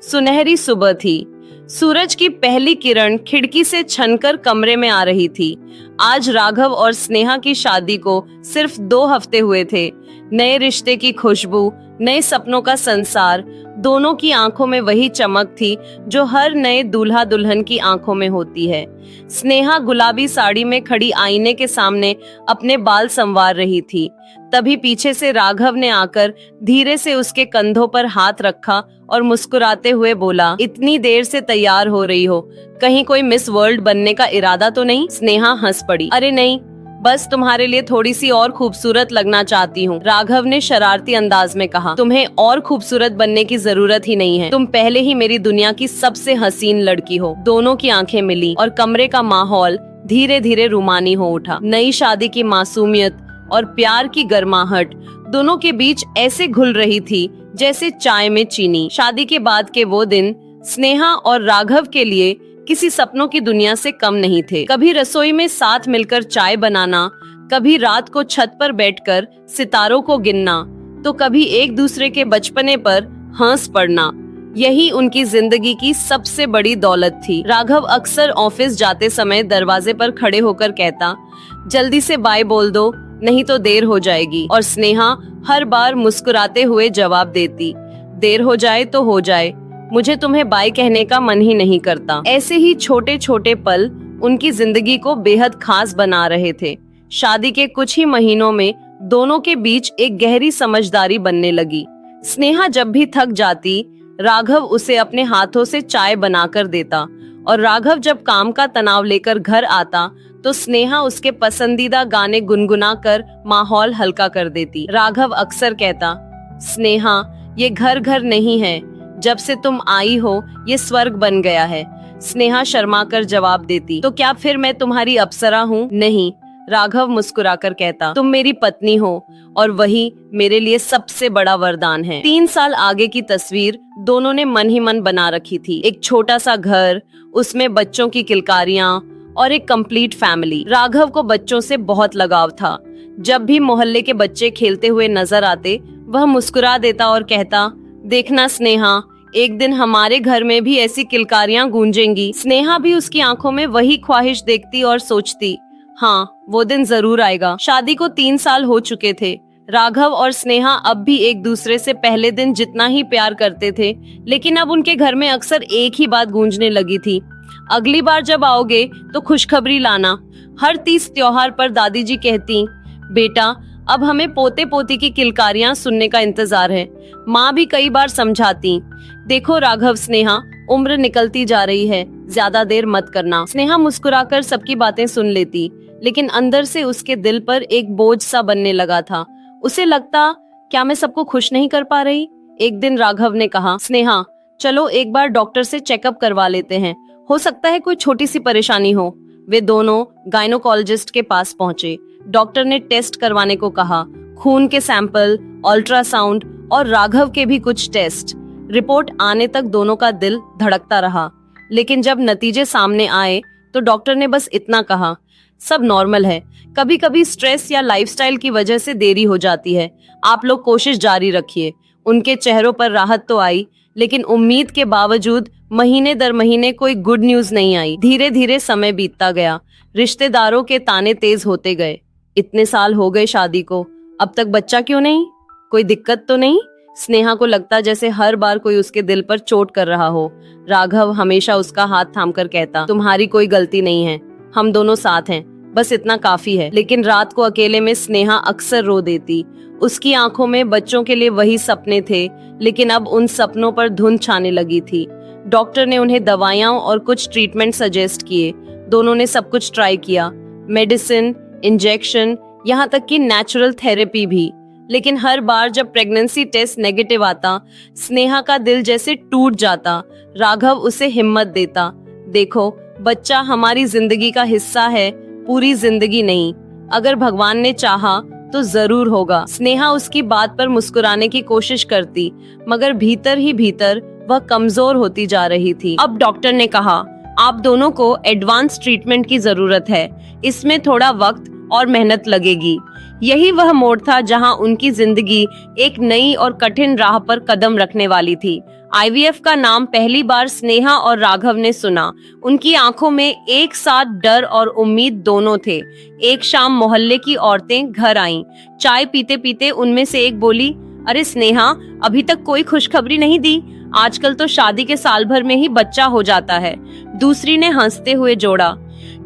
सुनहरी सुबह थी। सूरज की पहली किरण खिड़की से छनकर कमरे में आ रही थी। आज राघव और स्नेहा की शादी को सिर्फ 2 हफ्ते हुए थे। नए रिश्ते की खुशबू, नए सपनों का संसार, दोनों की आंखों में वही चमक थी जो हर नए दूल्हा दुल्हन की आंखों में होती है। स्नेहा गुलाबी साड़ी में खड़ी आईने के सामने अपने बाल संवार रही थी। तभी पीछे से राघव ने आकर धीरे से उसके कंधों पर हाथ रखा और मुस्कुराते हुए बोला, इतनी देर से तैयार हो रही हो, कहीं कोई मिस वर्ल्ड बनने का इरादा तो नहीं? स्नेहा हंस पड़ी। अरे नहीं, बस तुम्हारे लिए थोड़ी सी और खूबसूरत लगना चाहती हूँ, राघव ने शरारती अंदाज में कहा। तुम्हें और खूबसूरत बनने की जरूरत ही नहीं है, तुम पहले ही मेरी दुनिया की सबसे हसीन लड़की हो। दोनों की आंखें मिली और कमरे का माहौल धीरे धीरे रूमानी हो उठा। नई शादी की मासूमियत और प्यार की गर्माहट दोनों के बीच ऐसे घुल रही थी जैसे चाय में चीनी। शादी के बाद के वो दिन स्नेहा और राघव के लिए किसी सपनों की दुनिया से कम नहीं थे। कभी रसोई में साथ मिलकर चाय बनाना, कभी रात को छत पर बैठकर सितारों को गिनना, तो कभी एक दूसरे के बचपने पर हंस पड़ना। यही उनकी जिंदगी की सबसे बड़ी दौलत थी। राघव अक्सर ऑफिस जाते समय दरवाजे पर खड़े होकर कहता, जल्दी से बाय बोल दो, नहीं तो देर हो जाएगी। और स्नेहा हर बार मुस्कुराते हुए जवाब देती, देर हो जाए तो हो जाए, मुझे तुम्हें बाय कहने का मन ही नहीं करता। ऐसे ही छोटे छोटे पल उनकी जिंदगी को बेहद खास बना रहे थे। शादी के कुछ ही महीनों में दोनों के बीच एक गहरी समझदारी बनने लगी। स्नेहा जब भी थक जाती, राघव उसे अपने हाथों से चाय बनाकर देता, और राघव जब काम का तनाव लेकर घर आता तो स्नेहा उसके पसंदीदा गाने गुनगुनाकर माहौल हल्का कर देती। राघव अक्सर कहता, स्नेहा, ये घर घर नहीं है, जब से तुम आई हो ये स्वर्ग बन गया है। स्नेहा शर्माकर जवाब देती, तो क्या फिर मैं तुम्हारी अप्सरा हूँ? नहीं, राघव मुस्कुराकर कहता, तुम मेरी पत्नी हो और वही मेरे लिए सबसे बड़ा वरदान है। 3 साल आगे की तस्वीर दोनों ने मन ही मन बना रखी थी। एक छोटा सा घर, उसमें बच्चों की किलकारियां और एक कंप्लीट फैमिली। राघव को बच्चों से बहुत लगाव था। जब भी मोहल्ले के बच्चे खेलते हुए नजर आते, वह मुस्कुरा देता और कहता, देखना स्नेहा, एक दिन हमारे घर में भी ऐसी किलकारियां गूंजेंगी। स्नेहा भी उसकी आंखों में वही ख्वाहिश देखती और सोचती, हाँ, वो दिन जरूर आएगा। शादी को 3 साल हो चुके थे। राघव और स्नेहा अब भी एक दूसरे से पहले दिन जितना ही प्यार करते थे, लेकिन अब उनके घर में अक्सर एक ही बात गूंजने लगी थी, अगली बार जब आओगे तो खुशखबरी लाना। हर 30 त्योहार पर दादी जी कहती, बेटा, अब हमें पोते पोती की किलकारियां सुनने का इंतजार है। माँ भी कई बार समझाती, देखो राघव, स्नेहा, उम्र निकलती जा रही है, ज्यादा देर मत करना। स्नेहा मुस्कुराकर सबकी बातें सुन लेती, लेकिन अंदर से उसके दिल पर एक बोझ सा बनने लगा था। उसे लगता, क्या मैं सबको खुश नहीं कर पा रही? एक दिन राघव ने कहा, स्नेहा, चलो एक बार डॉक्टर से चेकअप करवा लेते हैं, हो सकता है कोई छोटी सी परेशानी हो। वे दोनों गायनोकोलॉजिस्ट के पास पहुंचे। डॉक्टर ने टेस्ट करवाने को कहा, खून के सैंपल, अल्ट्रासाउंड और राघव के भी कुछ टेस्ट। रिपोर्ट आने तक दोनों का दिल धड़कता रहा, लेकिन जब नतीजे सामने आए तो डॉक्टर ने बस इतना कहा, सब नॉर्मल है, कभी कभी स्ट्रेस या लाइफस्टाइल की वजह से देरी हो जाती है, आप लोग कोशिश जारी रखिए। उनके चेहरों पर राहत तो आई, लेकिन उम्मीद के बावजूद महीने दर महीने कोई गुड न्यूज नहीं आई। धीरे धीरे समय बीतता गया, रिश्तेदारों के ताने तेज होते गए। इतने साल हो गए शादी को, अब तक बच्चा क्यों नहीं? कोई दिक्कत तो नहीं? स्नेहा को लगता जैसे हर बार कोई उसके दिल पर चोट कर रहा हो। राघव हमेशा उसका हाथ थामकर कहता, तुम्हारी कोई गलती नहीं है, हम दोनों साथ हैं, बस इतना काफी है। लेकिन रात को अकेले में स्नेहा अक्सर रो देती। उसकी आंखों में बच्चों के लिए वही सपने थे, लेकिन अब उन सपनों पर धुंध छाने लगी थी। डॉक्टर ने उन्हें दवाइयां और कुछ ट्रीटमेंट सजेस्ट किए। दोनों ने सब कुछ ट्राई किया, मेडिसिन, इंजेक्शन, यहाँ तक कि नेचुरल थेरेपी भी। लेकिन हर बार जब प्रेगनेंसी टेस्ट नेगेटिव आता, स्नेहा का दिल जैसे टूट जाता। राघव उसे हिम्मत देता, देखो, बच्चा हमारी जिंदगी का हिस्सा है, पूरी जिंदगी नहीं। अगर भगवान ने चाहा तो जरूर होगा। स्नेहा उसकी बात पर मुस्कुराने की कोशिश करती, मगर भीतर ही भीतर वह कमजोर होती जा रही थी। अब डॉक्टर ने कहा, आप दोनों को एडवांस ट्रीटमेंट की जरूरत है, इसमें थोड़ा वक्त और मेहनत लगेगी। यही वह मोड़ था जहां उनकी जिंदगी एक नई और कठिन राह पर कदम रखने वाली थी। आईवीएफ का नाम पहली बार स्नेहा और राघव ने सुना। उनकी आंखों में एक साथ डर और उम्मीद दोनों थे। एक शाम मोहल्ले की औरतें घर आईं। चाय पीते पीते उनमें से एक बोली, अरे स्नेहा, अभी तक कोई खुशखबरी नहीं दी। आजकल तो शादी के साल भर में ही बच्चा हो जाता है। दूसरी ने हंसते हुए जोड़ा,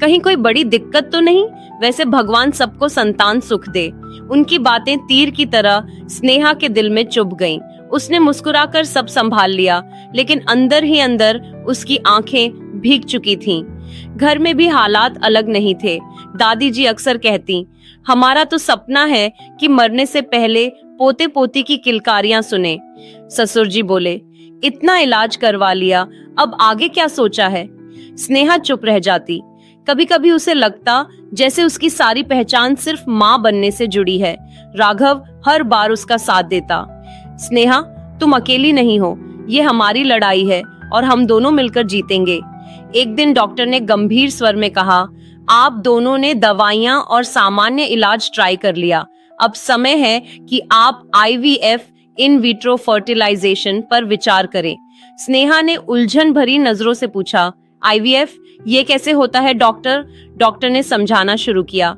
कहीं कोई बड़ी दिक्कत तो नहीं? वैसे भगवान सबको संतान सुख दे। उनकी बातें तीर की तरह स्नेहा के दिल में चुभ गईं। उसने मुस्कुराकर सब संभाल लिया, लेकिन अंदर ही अंदर उसकी आंखें भीग चुकी थीं। घर में भी हालात अलग नहीं थे। दादी जी अक्सर कहती, हमारा तो सपना है कि मरने से पहले पोते पोती की किलकारियां सुने। ससुर जी बोले, इतना इलाज करवा लिया, अब आगे क्या सोचा है? स्नेहा चुप रह जाती। कभी कभी उसे लगता जैसे उसकी सारी पहचान सिर्फ माँ बनने से जुड़ी है। राघव हर बार उसका साथ देता। स्नेहा, तुम अकेली नहीं हो, ये हमारी लड़ाई है और हम दोनों मिलकर जीतेंगे। एक दिन डॉक्टर ने गंभीर स्वर में कहा, आप दोनों ने दवाइयां और सामान्य इलाज ट्राई कर लिया। अब समय है कि आप आईवीएफ इन विट्रो फर्टिलाइजेशन पर विचार करें। स्नेहा ने उलझन भरी नजरों से पूछा, आईवीएफ ये कैसे होता है डॉक्टर? डॉक्टर ने समझाना शुरू किया।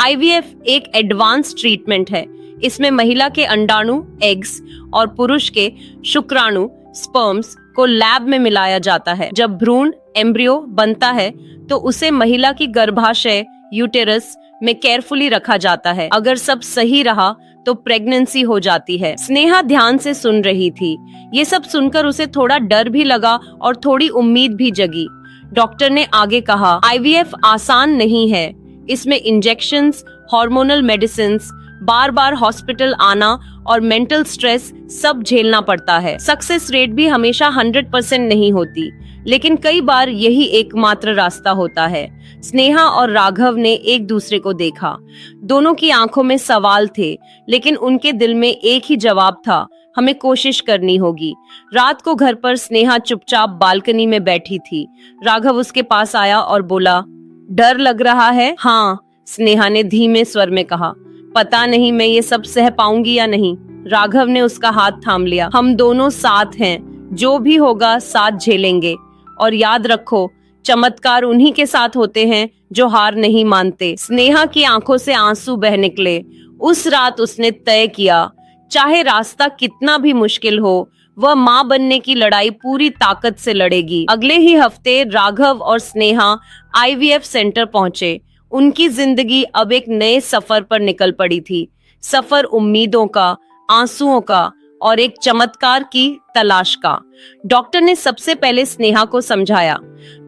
आईवीएफ एक एडवांस ट्रीटमेंट है। इसमें महिला के अंडाणु एग्स और पुरुष के शुक्राणु स्पर्म्स को लैब में मिलाया जाता है। जब भ्रूण एम्ब्रियो बनता है तो उसे महिला की गर्भाशय यूटेरस में केयरफुली रखा जाता है। अगर सब सही रहा तो प्रेगनेंसी हो जाती है। स्नेहा ध्यान से सुन रही थी। ये सब सुनकर उसे थोड़ा डर भी लगा और थोड़ी उम्मीद भी जगी। डॉक्टर ने आगे कहा, आईवीएफ आसान नहीं है। इसमें इंजेक्शंस, हार्मोनल मेडिसिन्स, बार बार हॉस्पिटल आना और मेंटल स्ट्रेस सब झेलना पड़ता है। सक्सेस रेट भी हमेशा 100% नहीं होती, लेकिन कई बार यही एकमात्र रास्ता होता है। स्नेहा और राघव ने एक दूसरे को देखा। दोनों की आंखों में सवाल थे, लेकिन उनके दिल में एक ही जवाब था, हमें कोशिश करनी होगी। रात को घर पर स्नेहा चुपचाप बालकनी में बैठी थी। राघव उसके पास आया और बोला, डर लग रहा है? हाँ, स्नेहा ने धीमे स्वर में कहा। पता नहीं मैं ये सब सह पाऊंगी या नहीं। राघव ने उसका हाथ थाम लिया। हम दोनों साथ हैं, जो भी होगा साथ झेलेंगे। और याद रखो, चमत्कार उन्हीं के साथ होते हैं जो हार नहीं मानते। स्नेहा की आंखों से आंसू बह निकले। उस रात उसने तय किया, चाहे रास्ता कितना भी मुश्किल हो, वह माँ बनने की लड़ाई पूरी ताकत से लड़ेगी। अगले ही हफ्ते राघव और स्नेहा आईवीएफ सेंटर पहुंचे। उनकी जिंदगी अब एक नए सफर पर निकल पड़ी थी। सफर उम्मीदों का, आंसुओं का और एक चमत्कार की तलाश का। डॉक्टर ने सबसे पहले स्नेहा को समझाया,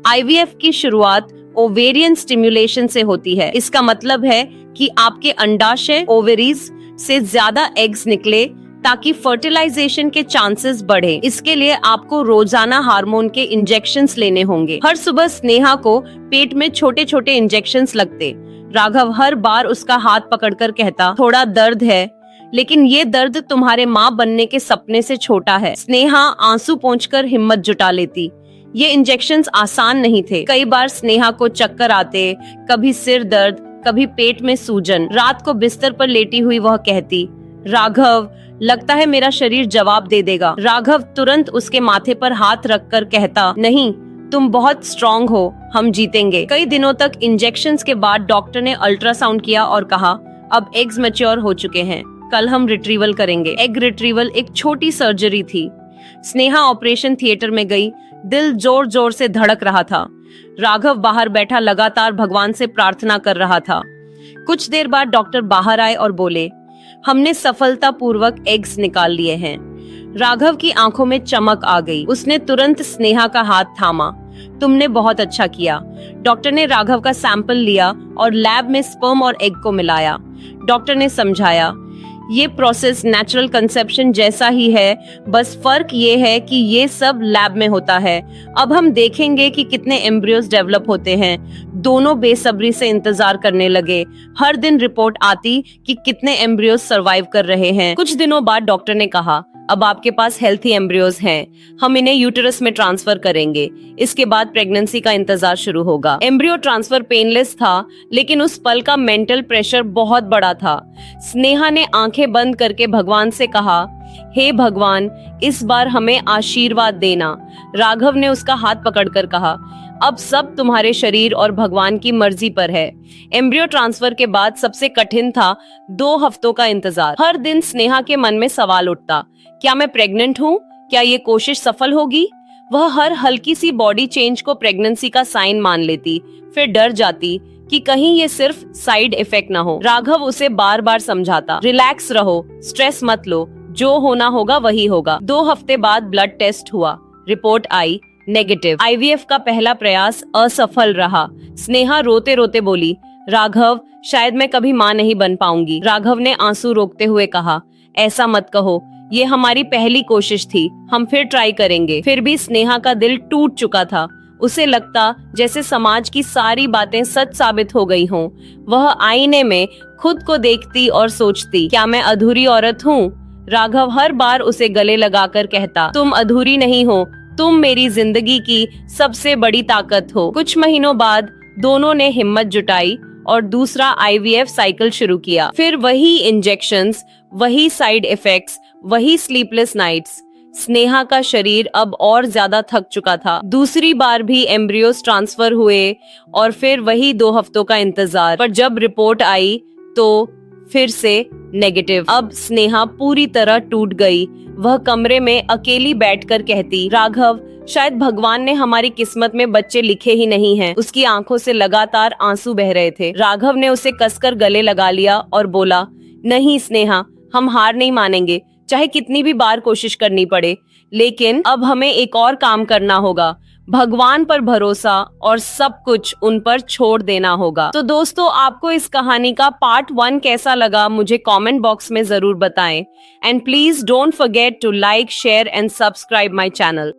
आईवीएफ की शुरुआत ओवेरियन स्टिमुलेशन से होती है। इसका मतलब है कि आपके अंडाशय ओवेरीज से ज्यादा एग्स निकले ताकि फर्टिलाइजेशन के चांसेस बढ़े। इसके लिए आपको रोजाना हार्मोन के इंजेक्शंस लेने होंगे। हर सुबह स्नेहा को पेट में छोटे छोटे इंजेक्शंस लगते। राघव हर बार उसका हाथ पकड़कर कहता, थोड़ा दर्द है, लेकिन ये दर्द तुम्हारे माँ बनने के सपने से छोटा है। स्नेहा आंसू पोंछकर हिम्मत जुटा लेती। ये इंजेक्शंस आसान नहीं थे। कई बार स्नेहा को चक्कर आते, कभी सिर दर्द, कभी पेट में सूजन। रात को बिस्तर पर लेटी हुई वह कहती, राघव, लगता है मेरा शरीर जवाब दे देगा। राघव तुरंत उसके माथे पर हाथ रखकर कहता, नहीं, तुम बहुत स्ट्रॉन्ग हो, हम जीतेंगे। कई दिनों तक इंजेक्शंस के बाद डॉक्टर ने अल्ट्रासाउंड किया और कहा, अब एग्स मैच्योर हो चुके हैं, कल हम रिट्रीवल करेंगे। एग रिट्रीवल एक छोटी सर्जरी थी। स्नेहा ऑपरेशन थिएटर में गई। दिल जोर जोर से धड़क रहा था। राघव बाहर बैठा लगातार भगवान से प्रार्थना कर रहा था। कुछ देर बाद डॉक्टर बाहर आए और बोले, हमने सफलतापूर्वक एग्स निकाल लिए हैं। राघव की आंखों में चमक आ गई। उसने तुरंत स्नेहा का हाथ थामा। तुमने बहुत अच्छा किया। डॉक्टर ने राघव का सैंपल लिया और लैब में स्पर्म और एग को मिलाया। डॉक्टर ने समझाया, ये प्रोसेस नेचुरल कंसेप्शन जैसा ही है, बस फर्क ये है कि ये सब लैब में होता है। अब हम देखेंगे कि कितने एम्ब्रियोज डेवलप होते हैं। दोनों बेसब्री से इंतजार करने लगे। हर दिन रिपोर्ट आती कि कितने एम्ब्रियोज सर्वाइव कर रहे हैं। कुछ दिनों बाद डॉक्टर ने कहा, अब आपके पास हेल्थी एम्ब्रियोज हैं, हम इन्हें यूटेरस में ट्रांसफर करेंगे। इसके बाद प्रेगनेंसी का इंतजार शुरू होगा। एम्ब्रियो ट्रांसफर पेनलेस था, लेकिन उस पल का मेंटल प्रेशर बहुत बड़ा था। स्नेहा ने आंखें बंद करके भगवान से कहा, हे भगवान, इस बार हमें आशीर्वाद देना। राघव ने उसका हाथ पकड़कर कहा, अब सब तुम्हारे शरीर और भगवान की मर्जी पर है। एम्ब्रियो ट्रांसफर के बाद सबसे कठिन था 2 हफ्तों का इंतजार। हर दिन स्नेहा के मन में सवाल उठता, क्या मैं प्रेग्नेंट हूँ? क्या ये कोशिश सफल होगी? वह हर हल्की सी बॉडी चेंज को प्रेगनेंसी का साइन मान लेती, फिर डर जाती कि कहीं ये सिर्फ साइड इफेक्ट ना हो। राघव उसे बार बार समझाता, रिलैक्स रहो, स्ट्रेस मत लो, जो होना होगा वही होगा। 2 हफ्ते बाद ब्लड टेस्ट हुआ, रिपोर्ट आई नेगेटिव। आईवीएफ का पहला प्रयास असफल रहा। स्नेहा रोते रोते बोली, राघव, शायद मैं कभी माँ नहीं बन पाऊंगी। राघव ने आंसू रोकते हुए कहा, ऐसा मत कहो, ये हमारी पहली कोशिश थी, हम फिर ट्राई करेंगे। फिर भी स्नेहा का दिल टूट चुका था। उसे लगता जैसे समाज की सारी बातें सच साबित हो गई हों। वह आईने में खुद को देखती और सोचती, क्या मैं अधूरी औरत हूँ? राघव हर बार उसे गले लगाकर कहता, तुम अधूरी नहीं हो, तुम मेरी जिंदगी की सबसे बड़ी ताकत हो। कुछ महीनों बाद दोनों ने हिम्मत जुटाई और दूसरा आईवीएफ साइकिल शुरू किया। फिर वही इंजेक्शंस, वही साइड इफेक्ट्स, वही स्लीपलेस नाइट्स। स्नेहा का शरीर अब और ज्यादा थक चुका था। दूसरी बार भी एम्ब्रियोस ट्रांसफर हुए और फिर वही 2 हफ्तों का इंतजार। पर जब रिपोर्ट आई तो फिर से नेगेटिव। अब स्नेहा पूरी तरह टूट गई। वह कमरे में अकेली बैठकर कहती, राघव, शायद भगवान ने हमारी किस्मत में बच्चे लिखे ही नहीं हैं। उसकी आंखों से लगातार आंसू बह रहे थे। राघव ने उसे कसकर गले लगा लिया और बोला, नहीं स्नेहा, हम हार नहीं मानेंगे, चाहे कितनी भी बार कोशिश करनी पड़े। लेकिन अब हमें एक और काम करना होगा, भगवान पर भरोसा और सब कुछ उन पर छोड़ देना होगा। तो दोस्तों, आपको इस कहानी का पार्ट 1 कैसा लगा मुझे कमेंट बॉक्स में जरूर बताएं। And please don't forget to like, share and subscribe my channel.